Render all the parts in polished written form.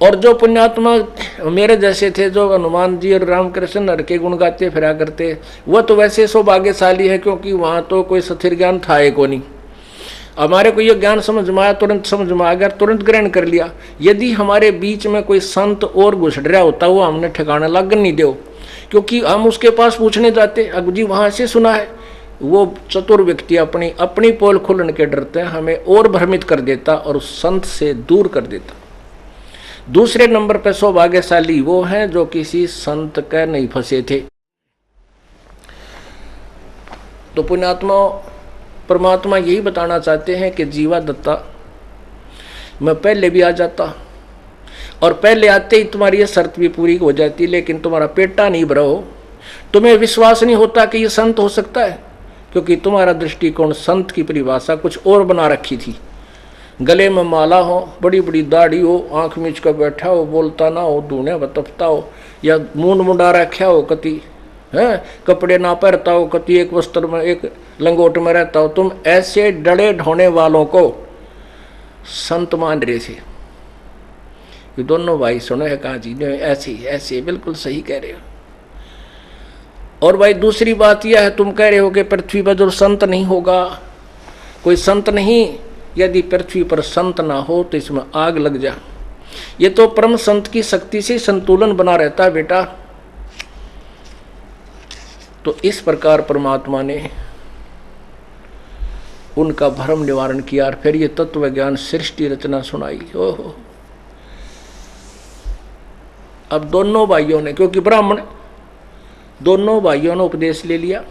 और जो पुण्यात्मा मेरे जैसे थे, जो हनुमान जी और रामकृष्ण हर के गुण गाते फिरा करते, वह तो वैसे सौभाग्यशाली है, क्योंकि वहाँ तो कोई स्थिर ज्ञान था ही को नहीं। हमारे को ये ज्ञान समझ में आया, तुरंत समझ में आ गया, तुरंत ग्रहण कर लिया। यदि हमारे बीच में कोई संत और घुस रहा होता, वो हमने ठिकाना लगन नहीं दो, क्योंकि हम उसके पास पूछने जाते, अब जी वहाँ से सुना है, वो चतुर व्यक्ति अपनी अपनी पोल खुलने के डरते हैं हमें और भ्रमित कर देता और उस संत से दूर कर देता। दूसरे नंबर पर सौभाग्यशाली वो हैं जो किसी संत के नहीं फंसे थे। तो पुण्यात्मा परमात्मा यही बताना चाहते हैं कि जीवा दत्ता, मैं पहले भी आ जाता और पहले आते ही तुम्हारी ये शर्त भी पूरी हो जाती, लेकिन तुम्हारा पेटा नहीं भरा हो, तुम्हें विश्वास नहीं होता कि ये संत हो सकता है, क्योंकि तुम्हारा दृष्टिकोण संत की परिभाषा कुछ और बना रखी थी। गले में माला हो, बड़ी बड़ी दाढ़ी हो, आंख मीच कर बैठा हो, बोलता ना हो, धूने बतपता हो, या मूंड मुंडा रखा हो, कति है कपड़े ना पहनता हो, कति एक वस्त्र में एक लंगोट में रहता हो, तुम ऐसे डरे ढोने वालों को संत मान रहे थे। ये दोनों भाई सुने है कहाँ जी, ऐसे ऐसे बिल्कुल सही कह रहे हो। और भाई दूसरी बात यह है, तुम कह रहे हो कि पृथ्वी पर जो संत नहीं होगा, कोई संत नहीं, यदि पृथ्वी पर संत ना हो तो इसमें आग लग जा। ये तो परम संत की शक्ति से संतुलन बना रहता है बेटा। तो इस प्रकार परमात्मा ने उनका भ्रम निवारण किया और फिर ये तत्व ज्ञान सृष्टि रचना सुनाई। ओहो, अब दोनों भाइयों ने, क्योंकि ब्राह्मण दोनों भाइयों ने उपदेश ले लिया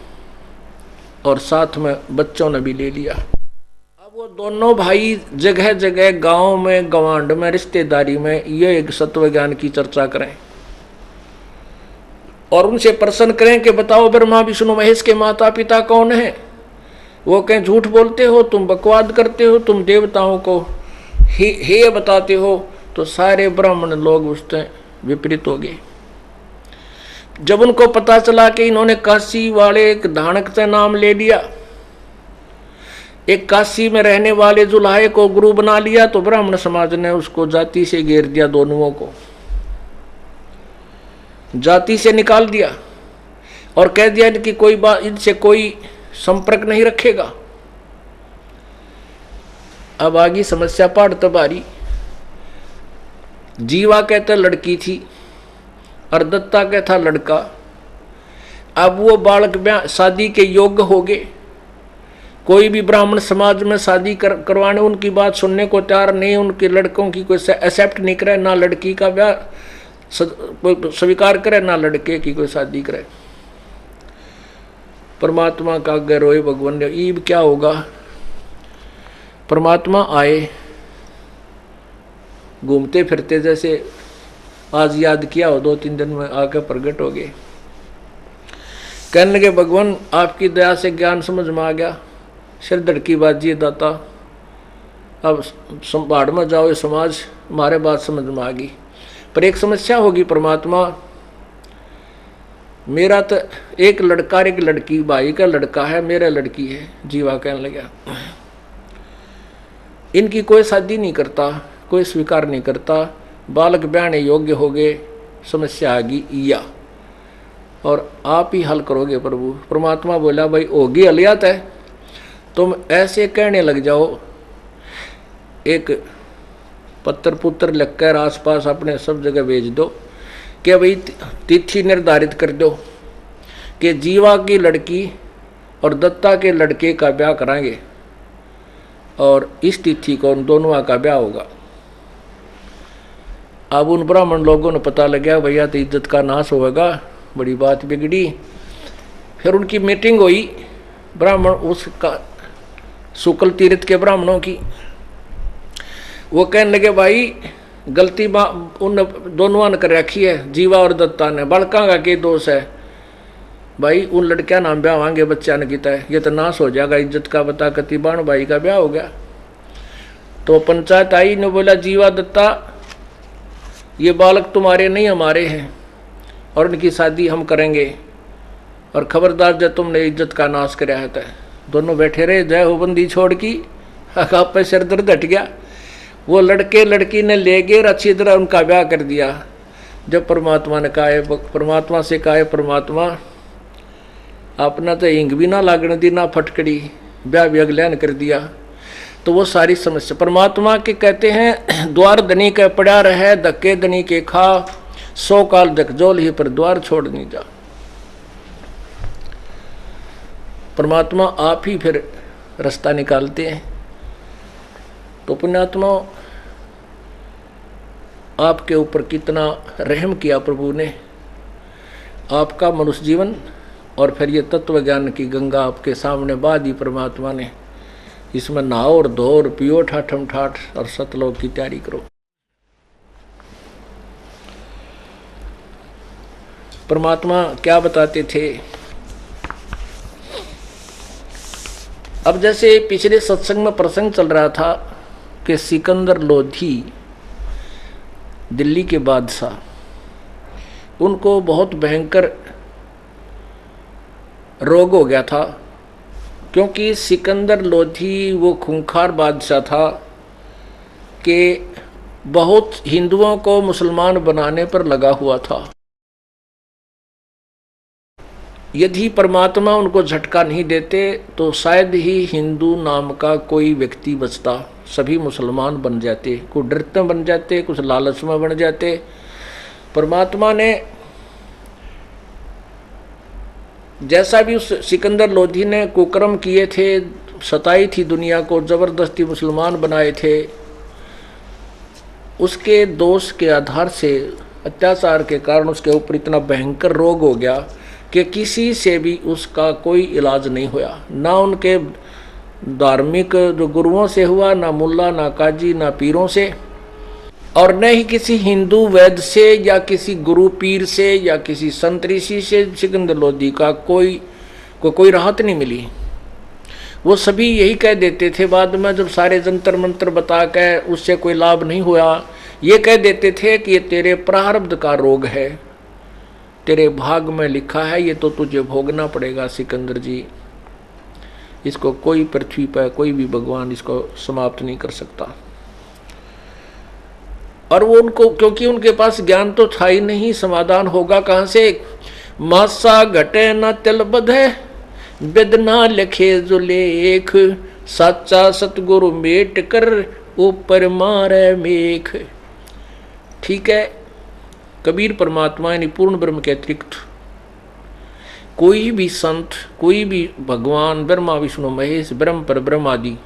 और साथ में बच्चों ने भी ले लिया। अब वो दोनों भाई जगह जगह गांव में, गवांड में, रिश्तेदारी में ये एक सत्व ज्ञान की चर्चा करें और उनसे प्रश्न करें कि बताओ ब्रह्मा विष्णु महेश के माता पिता कौन है। वो कहें झूठ बोलते हो, तुम बकवाद करते हो, तुम देवताओं को हे बताते हो, तो सारे ब्राह्मण लोग उससे विपरीत हो गए। जब उनको पता चला कि इन्होंने काशी वाले एक धानक से नाम ले लिया, एक काशी में रहने वाले जुलाहे को गुरु बना लिया, तो ब्राह्मण समाज ने उसको जाति से घेर दिया, दोनों को जाति से निकाल दिया और कह दिया कि कोई बात, इनसे कोई संपर्क नहीं रखेगा। अब आगे समस्या पहाड़ तबारी। जीवा कहता लड़की थी और दत्ता कहता लड़का। अब वो बालक शादी के योग्य हो गए। कोई भी ब्राह्मण समाज में शादी करवाने उनकी बात सुनने को तैयार नहीं, उनके लड़कों की कोई एक्सेप्ट नहीं करे, ना लड़की का ब्याह स्वीकार करे, ना लड़के की कोई शादी करे। परमात्मा का गरोए भगवान ने, ईब क्या होगा। परमात्मा आए घूमते फिरते, जैसे आज याद किया हो, 2-3 दिन में आकर प्रकट हो गए। कहने लगे भगवान आपकी दया से ज्ञान समझ में आ गया, सिर धड़की बाजी दाता, अब पहाड़ में जाओ, ये समाज हमारे बात समझ में आ गई। पर एक समस्या होगी परमात्मा, मेरा तो एक लड़का एक लड़की, भाई का लड़का है, मेरा लड़की है। जीवा कहने लगा इनकी कोई शादी नहीं करता, कोई स्वीकार नहीं करता, बालक ब्याहने योग्य हो गए, समस्या आ गई या, और आप ही हल करोगे प्रभु। परमात्मा बोला भाई होगी हलियात है, तुम ऐसे कहने लग जाओ, एक पत्र पुत्र लिखकर आसपास अपने सब जगह भेज दो कि भाई तिथि निर्धारित कर दो कि जीवा की लड़की और दत्ता के लड़के का ब्याह कराएंगे और इस तिथि को उन दोनों का ब्याह होगा। अब उन ब्राह्मण लोगों ने पता लग गया भैया तो इज्जत का नाश होगा, बड़ी बात बिगड़ी। फिर उनकी मीटिंग हुई ब्राह्मण उसका शुक्ल तीर्थ के ब्राह्मणों की। वो कहने लगे भाई गलती उन दोनों ने कर रखी है, जीवा और दत्ता ने, बड़का का के दोष है भाई, उन लड़कियां नाम ब्याह होंगे, बच्चा ने किता है, ये तो नाश हो जाएगा इज्जत का, बता कति बाण भाई का ब्याह हो गया। तो पंचायत आई ने बोला जीवा दत्ता ये बालक तुम्हारे नहीं हमारे हैं और उनकी शादी हम करेंगे, और खबरदार जब तुमने इज्जत का नाश कराया है। दोनों बैठे रहे, जय हो बंदी छोड़ की, आप पे सिर दर्द हट गया। वो लड़के लड़की ने ले गए और अच्छी तरह उनका ब्याह कर दिया। जब परमात्मा ने कहा, परमात्मा से कहा, परमात्मा अपना तो हिंग भी ना लागने दी ना फटकड़ी, ब्याह भी अगल्यान कर दिया। तो वो सारी समस्या परमात्मा के कहते हैं, द्वार धनी के पड़ा रहे, धक्के धनी के खा, 100 काल जगजोल ही पर द्वार छोड़ नहीं जा। परमात्मा आप ही फिर रास्ता निकालते हैं। तो पुण्यात्मा, आपके ऊपर कितना रहम किया प्रभु ने, आपका मनुष्य जीवन और फिर ये तत्व ज्ञान की गंगा आपके सामने बहा दी परमात्मा ने। इसमें नहाओ और धो और पियो ठाठम ठाठ और सतलोक की तैयारी करो। परमात्मा क्या बताते थे? अब जैसे पिछले सत्संग में प्रसंग चल रहा था कि सिकंदर लोधी दिल्ली के बादशाह, उनको बहुत भयंकर रोग हो गया था, क्योंकि सिकंदर लोधी वो खूंखार बादशाह था कि बहुत हिंदुओं को मुसलमान बनाने पर लगा हुआ था। यदि परमात्मा उनको झटका नहीं देते तो शायद ही हिंदू नाम का कोई व्यक्ति बचता, सभी मुसलमान बन जाते, कुछ डरते बन जाते, कुछ लालच में बन जाते। परमात्मा ने जैसा भी उस सिकंदर लोधी ने कुकर्म किए थे, सताई थी दुनिया को, जबरदस्ती मुसलमान बनाए थे, उसके दोष के आधार से, अत्याचार के कारण उसके ऊपर इतना भयंकर रोग हो गया कि किसी से भी उसका कोई इलाज नहीं हुआ। ना उनके धार्मिक जो गुरुओं से हुआ, ना मुल्ला, ना काजी, ना पीरों से, और न ही किसी हिंदू वैद्य से या किसी गुरु पीर से या किसी संत ऋषि से सिकंदर लोधी का कोई राहत नहीं मिली। वो सभी यही कह देते थे, बाद में जब सारे जंतर मंत्र बता के उससे कोई लाभ नहीं हुआ, ये कह देते थे कि ये तेरे प्रारब्ध का रोग है, तेरे भाग में लिखा है, ये तो तुझे भोगना पड़ेगा सिकंदर जी, इसको कोई पृथ्वी पर कोई भी भगवान इसको समाप्त नहीं कर सकता। और वो उनको, क्योंकि उनके पास ज्ञान तो था ही नहीं, समाधान होगा कहाँ से? मासा घटे न तिल बधे, वेदना लिखे जो लेख, साचा सतगुरु मेट कर ऊपर मारे मेख। ठीक है, कबीर परमात्मा यानी पूर्ण ब्रह्म के अतिरिक्त कोई भी संत, कोई भी भगवान, ब्रह्मा विष्णु महेश, ब्रह्म पर ब्रह्म आदि,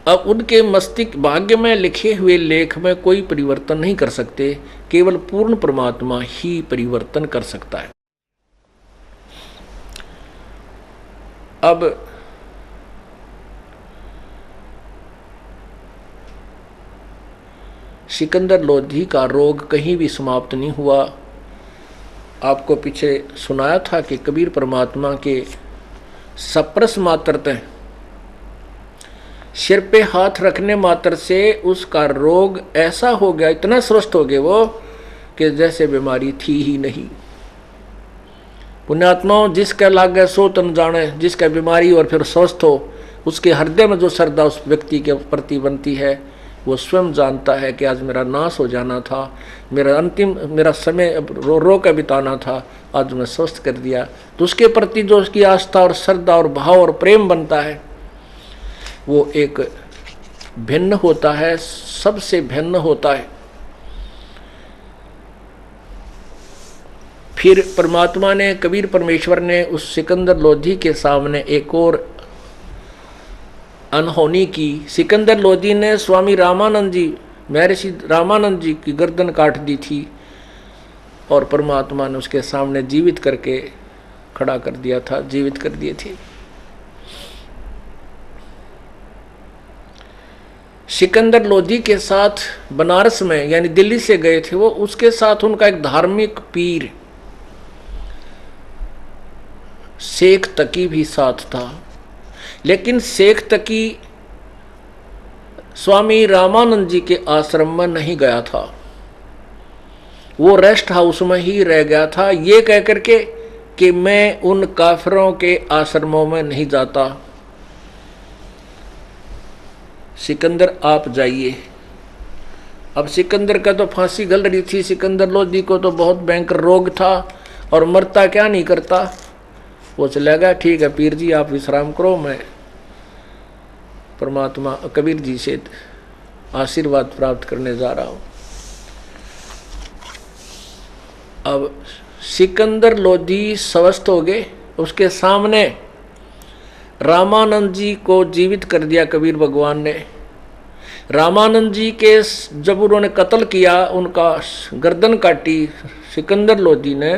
अब उनके मस्तिष्क भाग्य में लिखे हुए लेख में कोई परिवर्तन नहीं कर सकते, केवल पूर्ण परमात्मा ही परिवर्तन कर सकता है। अब सिकंदर लोधी का रोग कहीं भी समाप्त नहीं हुआ। आपको पीछे सुनाया था कि कबीर परमात्मा के सप्रस मात्रतः सिर पे हाथ रखने मात्र से उसका रोग ऐसा हो गया, इतना स्वस्थ हो गए वो कि जैसे बीमारी थी ही नहीं। पुण्यात्माओं, जिसका लागे सो तन जाने, जिसका बीमारी और फिर स्वस्थ हो, उसके हृदय में जो श्रद्धा उस व्यक्ति के प्रति बनती है, वो स्वयं जानता है कि आज मेरा नाश हो जाना था, मेरा समय रो कर बिताना था, आज मैं स्वस्थ कर दिया। तो उसके प्रति जो उसकी आस्था और श्रद्धा और भाव और प्रेम बनता है, वो एक भिन्न होता है, सबसे भिन्न होता है। फिर परमात्मा ने, कबीर परमेश्वर ने उस सिकंदर लोधी के सामने एक और अनहोनी की। सिकंदर लोधी ने स्वामी रामानंद जी, महर्षि रामानंद जी की गर्दन काट दी थी और परमात्मा ने उसके सामने जीवित करके खड़ा कर दिया था, जीवित कर दिए थे। सिकंदर लोधी के साथ बनारस में, यानी दिल्ली से गए थे वो, उसके साथ उनका एक धार्मिक पीर शेख तकी भी साथ था। लेकिन शेख तकी स्वामी रामानंद जी के आश्रम में नहीं गया था, वो रेस्ट हाउस में ही रह गया था, ये कह करके कि मैं उन काफिरों के आश्रमों में नहीं जाता। सिकंदर आप जाइए, अब सिकंदर का तो फांसी गल रही थी, सिकंदर लोधी को तो बहुत भयंकर रोग था और मरता क्या नहीं करता। वो चला गया, ठीक है पीर जी आप विश्राम करो, मैं परमात्मा कबीर जी से आशीर्वाद प्राप्त करने जा रहा हूं। अब सिकंदर लोधी स्वस्थ हो गए, उसके सामने रामानंद जी को जीवित कर दिया कबीर भगवान ने। रामानंद जी के जब उन्होंने कत्ल किया, उनका गर्दन काटी सिकंदर लोधी ने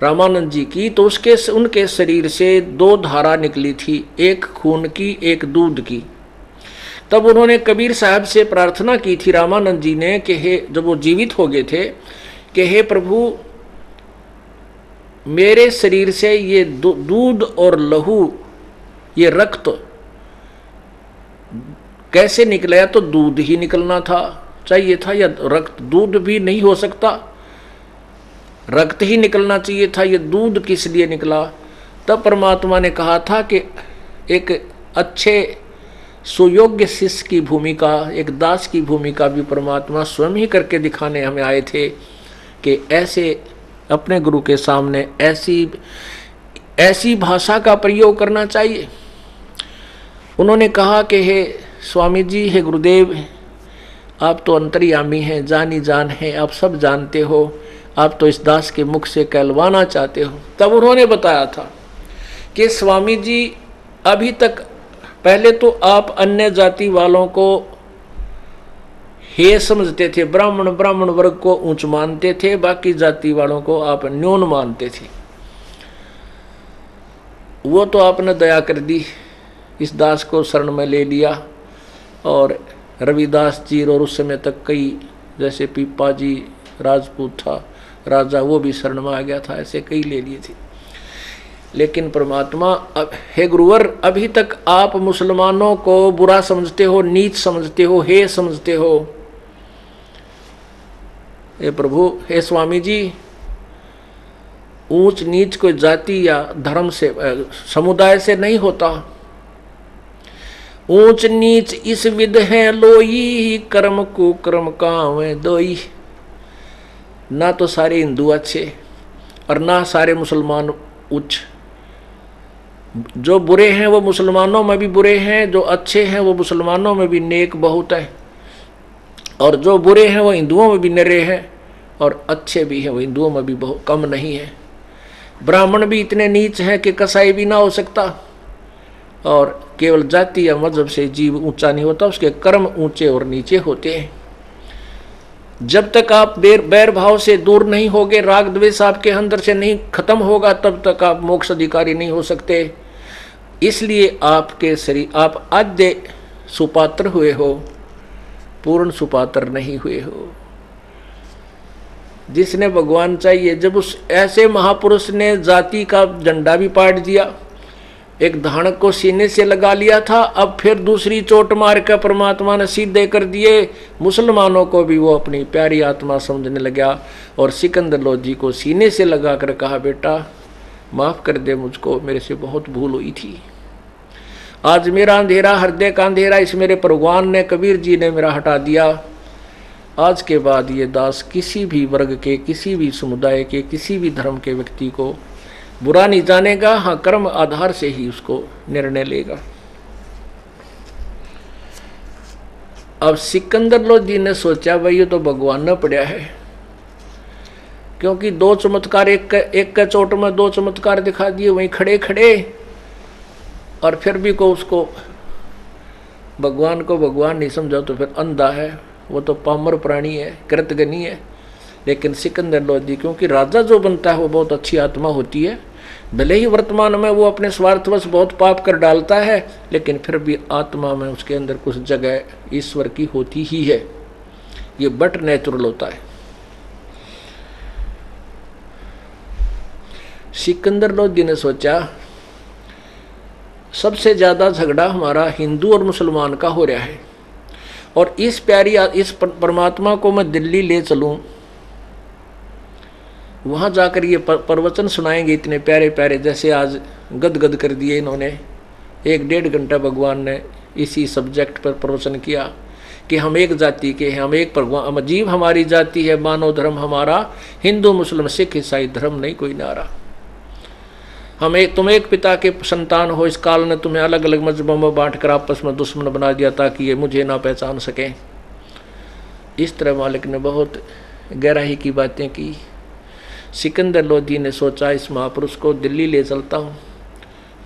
रामानंद जी की, तो उनके शरीर से 2 धारा निकली थी, एक खून की एक दूध की। तब उन्होंने कबीर साहब से प्रार्थना की थी रामानंद जी ने कि हे, जब वो जीवित हो गए थे, कि हे प्रभु मेरे शरीर से ये दूध और लहू, ये रक्त कैसे निकला? तो दूध ही निकलना था चाहिए था, या रक्त दूध भी नहीं हो सकता, रक्त ही निकलना चाहिए था, ये दूध किस लिए निकला? तब परमात्मा ने कहा था कि एक अच्छे सुयोग्य शिष्य की भूमिका, एक दास की भूमिका भी परमात्मा स्वयं ही करके दिखाने हमें आए थे कि ऐसे अपने गुरु के सामने ऐसी भाषा का प्रयोग करना चाहिए। उन्होंने कहा कि हे स्वामी जी, हे गुरुदेव, आप तो अंतर्यामी हैं, जानी जान है, आप सब जानते हो, आप तो इस दास के मुख से कहलवाना चाहते हो। तब उन्होंने बताया था कि स्वामी जी अभी तक, पहले तो आप अन्य जाति वालों को हे समझते थे, ब्राह्मण वर्ग को ऊंच मानते थे, बाकी जाति वालों को आप न्यून मानते थे। वो तो आपने दया कर दी, इस दास को शरण में ले लिया, और रविदास जी और उस समय तक कई, जैसे पीपा जी राजपूत था राजा, वो भी शरण में आ गया था, ऐसे कई ले लिए थे। लेकिन परमात्मा, हे गुरुवर, अभी तक आप मुसलमानों को बुरा समझते हो, नीच समझते हो, हे समझते हो। हे प्रभु, हे स्वामी जी, ऊंच नीच कोई जाति या धर्म से, समुदाय से नहीं होता। ऊंच नीच इस विद है लोई, कर्म कुकर्म कावे दोई। ना तो सारे हिंदू अच्छे और ना सारे मुसलमान उच्च। जो बुरे हैं वो मुसलमानों में भी बुरे हैं, जो अच्छे हैं वो मुसलमानों में भी नेक बहुत है, और जो बुरे हैं वो हिंदुओं में भी निरे हैं, और अच्छे भी हैं वो हिंदुओं में भी बहुत कम नहीं है। ब्राह्मण भी इतने नीच हैं कि कसाई भी ना हो सकता, और केवल जाति या मजहब से जीव ऊंचा नहीं होता, उसके कर्म ऊंचे और नीचे होते हैं। जब तक आप बैर भाव से दूर नहीं होगे, राग द्वेष आपके अंदर से नहीं खत्म होगा, तब तक आप मोक्ष अधिकारी नहीं हो सकते। इसलिए आपके शरीर, आप आद्य सुपात्र हुए हो, पूर्ण सुपात्र नहीं हुए हो। जिसने भगवान चाहिए, जब उस ऐसे महापुरुष ने जाति का झंडा भी पाट दिया, एक धानक को सीने से लगा लिया था, अब फिर दूसरी चोट मार कर परमात्मा ने सीधे कर दिए। मुसलमानों को भी वो अपनी प्यारी आत्मा समझने लगा, और सिकंदर लोधी को सीने से लगा कर कहा, बेटा माफ कर दे मुझको, मेरे से बहुत भूल हुई थी। आज मेरा अंधेरा, हृदय का अंधेरा, इस मेरे भगवान ने, कबीर जी ने मेरा हटा दिया। आज के बाद ये दास किसी भी वर्ग के, किसी भी समुदाय के, किसी भी धर्म के व्यक्ति को बुरा नहीं जानेगा, हाँ कर्म आधार से ही उसको निर्णय लेगा। अब सिकंदर लोधी ने सोचा, भाई ये तो भगवान ने पड़ा है, क्योंकि 2 चमत्कार, एक का चोट में 2 चमत्कार दिखा दिए वहीं खड़े खड़े, और फिर भी को उसको भगवान को भगवान नहीं समझा तो फिर अंधा है, वो तो पामर प्राणी है, कृतघ्नी है। लेकिन सिकंदर लोधी, क्योंकि राजा जो बनता है वो बहुत अच्छी आत्मा होती है, भले ही वर्तमान में वो अपने स्वार्थवश बहुत पाप कर डालता है, लेकिन फिर भी आत्मा में उसके अंदर कुछ जगह ईश्वर की होती ही है, ये बट नेचुरल होता है। सिकंदर लोधी ने सोचा, सबसे ज्यादा झगड़ा हमारा हिंदू और मुसलमान का हो रहा है, और इस परमात्मा को मैं दिल्ली ले चलूं, वहाँ जाकर ये प्रवचन सुनाएंगे इतने प्यारे प्यारे, जैसे आज गदगद कर दिए इन्होंने। 1-1.5 घंटा भगवान ने इसी सब्जेक्ट पर प्रवचन किया कि हम एक जाति के हैं, हम एक भगवान, जीव हमारी जाति है, मानव धर्म हमारा, हिंदू मुस्लिम सिख ईसाई धर्म नहीं कोई नारा। तुम एक पिता के संतान हो, इस काल ने तुम्हें अलग अलग मजहबों में बांट कर आपस में दुश्मन बना दिया ताकि ये मुझे ना पहचान सकें। इस तरह मालिक ने बहुत गहराई की बातें की। सिकंदर लोधी ने सोचा इस महापुरुष को दिल्ली ले चलता हूँ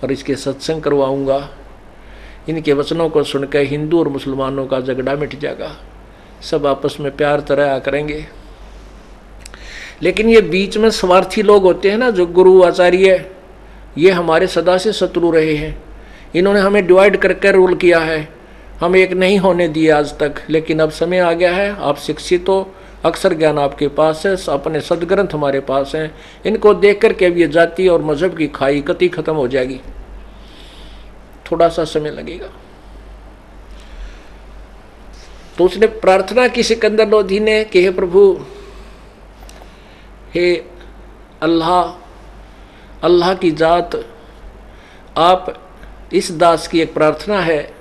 और इसके सत्संग करवाऊँगा, इनके वचनों को सुनकर हिंदू और मुसलमानों का झगड़ा मिट जाएगा, सब आपस में प्यार तरह करेंगे। लेकिन ये बीच में स्वार्थी लोग होते हैं ना, जो गुरु आचार्य, ये हमारे सदा से शत्रु रहे हैं। इन्होंने हमें डिवाइड करके रूल किया है, हम एक नहीं होने दिए आज तक। लेकिन अब समय आ गया है, आप शिक्षित हो, अक्षर ज्ञान आपके पास है, अपने सदग्रंथ हमारे पास हैं, इनको देख करके अब ये जाति और मजहब की खाई कति खत्म हो जाएगी। थोड़ा सा समय लगेगा। तो उसने प्रार्थना की सिकंदर लोधी ने कि हे प्रभु, हे अल्लाह, अल्लाह की जात, आप इस दास की एक प्रार्थना है,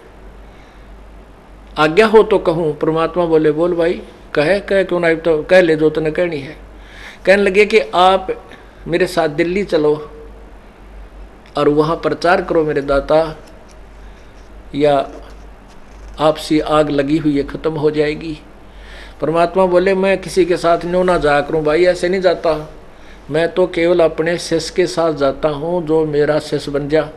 आज्ञा हो तो कहूँ। परमात्मा बोले बोल भाई, कहे क्यों ना, तो कह ले जो तूने कहनी है। कहने लगे कि आप मेरे साथ दिल्ली चलो और वहाँ प्रचार करो मेरे दाता, या आपसी आग लगी हुई है ख़त्म हो जाएगी। परमात्मा बोले मैं किसी के साथ न्यों ना जाया करूँ भाई, ऐसे नहीं जाता, मैं तो केवल अपने शिष्य के साथ जाता हूँ, जो मेरा शिष्य बन जा।